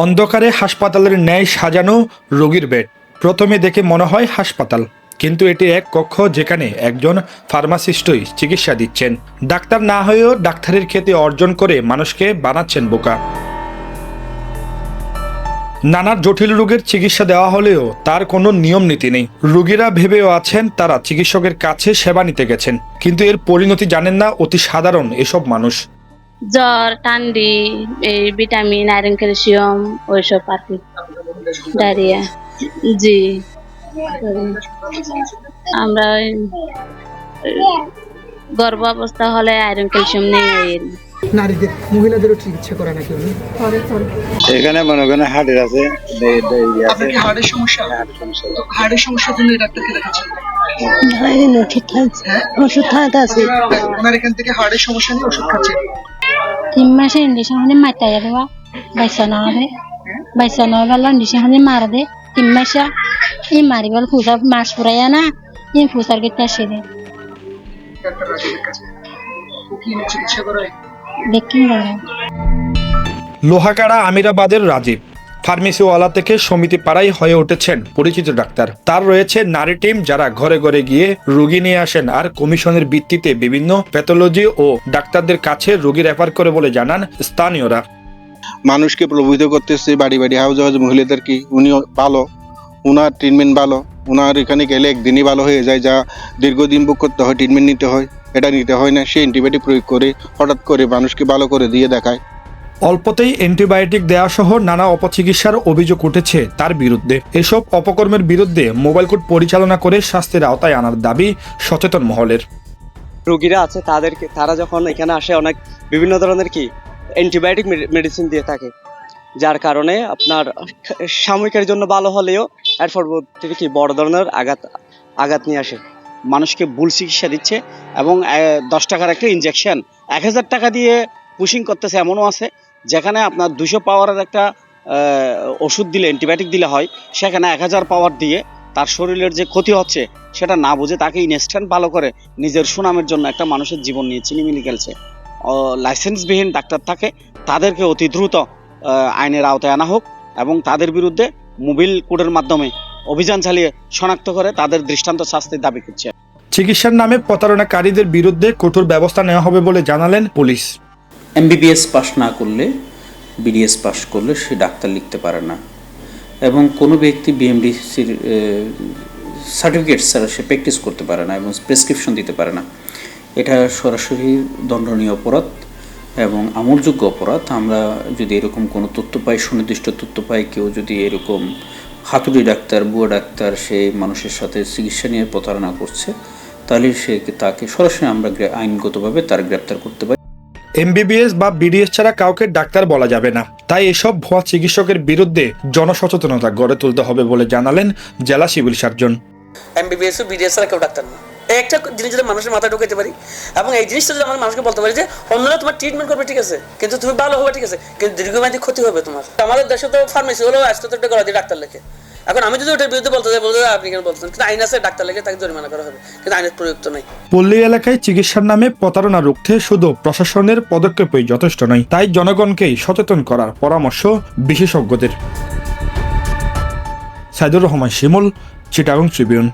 অন্ধকারে হাসপাতালের ন্যায় সাজানো রোগীর বেড। প্রথমে দেখে মনে হয় হাসপাতাল, কিন্তু এটি এক কক্ষ যেখানে একজন ফার্মাসিস্টই চিকিৎসা দিচ্ছেন। ডাক্তার না হয়েও ডাক্তারের খ্যাতি অর্জন করে মানুষকে বানাচ্ছেন বোকা। নানা জটিল রোগের চিকিৎসা দেওয়া হলেও তার কোনো নিয়ম নীতি নেই। রোগীরা ভেবেও আছেন তারা চিকিৎসকের কাছে সেবা নিতে গেছেন, কিন্তু এর পরিণতি জানেন না অতি সাধারণ এসব মানুষ। জ্বর, ঠান্ডি, এই ভিটামিন, আয়রন, ক্যালসিয়াম ওইসব আর কি, ডায়রিয়া। জি, আমরা গর্ভ অবস্থা হলে আয়রন ক্যালসিয়াম নেই। নারীদের মহিলাদেরও চিকিৎসা করে নাকি উনি? এখানে মনে করেন হার্টের আছে, আপনার কি হার্টের সমস্যা? হার্টের সমস্যার জন্য এই ডাক্তারকে দেখাচ্ছেন? ওষুধ খাওয়াতে আছে। ওনার এখান থেকে হার্টের সমস্যা নিয়ে ওষুধ খাচ্ছেন। 3 মাসের ইন্ডিশন হলে মারতে যাবে বা বাইসা নয় বেলা ইন্ডিশন হলে মারা দে 3 মাসে এই মারি বল ফুসা মাস পুরাইয়া না এই ফুসার গেটটা সেরে ডাক্তার রাজীবের কাছে ও কি চিকিৎসা করায়? দেখি না লোহাগাড়া আমিরাবাদের রাজীব ফার্মেসিওয়ালা থেকে সমিতি পাড়াই হয়ে উঠেছেন পরিচিত ডাক্তার। তার রয়েছে নারী টিম যারা ঘরে ঘরে গিয়ে রোগী নিয়ে আসেন আর কমিশনের ভিত্তিতে বিভিন্ন প্যাথোলজি ও ডাক্তারদের কাছে রোগী রেফার করে বলে জানান স্থানীয়রা। মানুষকে প্রভাবিত করতেছে, বাড়ি বাড়ি হাউজ হাউজ মহিলাদের কি উনি ভালো, উনার ট্রিটমেন্ট ভালো, উনার এখানে গেলে একদিনই ভালো হয়ে যায়, যা দীর্ঘদিন বুক করতে হয়, ট্রিটমেন্ট নিতে হয়, এটা নিতে হয় না। সে অ্যান্টিবায়োটিক প্রয়োগ করে হঠাৎ করে মানুষকে ভালো করে দিয়ে দেখায়। অল্পতেই অ্যান্টিবায়োটিক দেওয়া সহ নানা অপচিকিৎসার অভিযোগ উঠেছে তার বিরুদ্ধে। এসব অপকর্মের বিরুদ্ধে মোবাইল কোর্ট পরিচালনা করে শাস্তির আওতায় আনার দাবি সচেতন মহলের। রোগীরা আছে তারা যখন এখানে আসে অনেক বিভিন্ন ধরনের অ্যান্টিবায়োটিক মেডিসিন দিয়ে থাকে, যার কারণে আপনার সাময়িকের জন্য ভালো হলেও এর পরবর্তীতে বড় ধরনের আঘাত নিয়ে আসে। মানুষকে ভুল চিকিৎসা দিচ্ছে এবং 10 টাকার একটা ইনজেকশন 1000 টাকা দিয়ে পুশিং করতেছে। এমনও আছে যেখানে আপনার 200 পাওয়ারের একটা ওষুধ দিলে, অ্যান্টিবায়োটিক দিলে হয়, সেখানে 1000 পাওয়ার দিয়ে তার শরীরের যে ক্ষতি হচ্ছে সেটা না বুঝে তাকে ইনস্ট্যান্ট ভালো করে নিজের সুনামের জন্য একটা মানুষের জীবন নিয়ে চিনিমিনি খেলছে। লাইসেন্সবিহীন ডাক্তার থাকে, তাদেরকে অতি দ্রুত আইনের আওতায় আনা হোক এবং তাদের বিরুদ্ধে মোবাইল কোর্টের মাধ্যমে অভিযান চালিয়ে শনাক্ত করে তাদের দৃষ্টান্ত শাস্তির দাবি করছে। চিকিৎসার নামে প্রতারণাকারীদের বিরুদ্ধে কঠোর ব্যবস্থা নেওয়া হবে বলে জানালেন পুলিশ। MBBS পাস না করলে, BDS পাস করলে সে ডাক্তার লিখতে পারে না, এবং কোনো ব্যক্তি BMDCর সার্টিফিকেট ছাড়া সে প্র্যাকটিস করতে পারে না এবং প্রেসক্রিপশন দিতে পারে না। এটা সরাসরি দণ্ডনীয় অপরাধ এবং আমলযোগ্য অপরাধ। আমরা যদি এরকম কোনো তথ্য পাই, সুনির্দিষ্ট তথ্য পাই, কেউ যদি এরকম হাতুড়ি ডাক্তার, বুয়া ডাক্তার সেই মানুষের সাথে চিকিৎসা নিয়ে প্রতারণা করছে, তাহলে তাকে সরাসরি আমরা আইনগতভাবে তার গ্রেপ্তার করতে পারি। MBBS বা BDS ছাড়া কাউকে ডাক্তার বলা যাবে না, তাই এসব ভুয়া চিকিৎসকের বিরুদ্ধে জনসচেতনতা গড়ে তুলতে হবে বলে জানালেন জেলা সিভিল সার্জন। MBBS ও BDS ছাড়া কেউ ডাক্তার না, এই একটা জিনিস যদি মানুষের মাথায় ঢুকাইতে পারি এবং এই জিনিসটা যদি আমরা মানুষকে বলতে পারি যে অন্যরা তোমার ট্রিটমেন্ট করবে, ঠিক আছে, কিন্তু তুমি ভালো হবে, ঠিক আছে, কিন্তু দীর্ঘমেয়াদী ক্ষতি হবে তোমার। আমাদের দেশে তো ফার্মেসি হলো আজকে তো একটা গলা দিয়ে ডাক্তার লেখে। এখন আমি যদি ওটার বিরুদ্ধে বলতে আপনি কেন বলতেছেন, কিন্তু আইন আছে, ডাক্তার লেগে তাকে জরিমানা করা হবে, কিন্তু আইনের প্রয়োগ তো নাই। পল্লী এলাকায় চিকিৎসার নামে প্রতারণা রুখতে শুধু প্রশাসনের পদক্ষেপই যথেষ্ট নয়, তাই জনগণকেই সচেতন করার পরামর্শ বিশেষজ্ঞদের। সাইদুর রহমান শিমুল, চিটাগং ট্রিবিউন।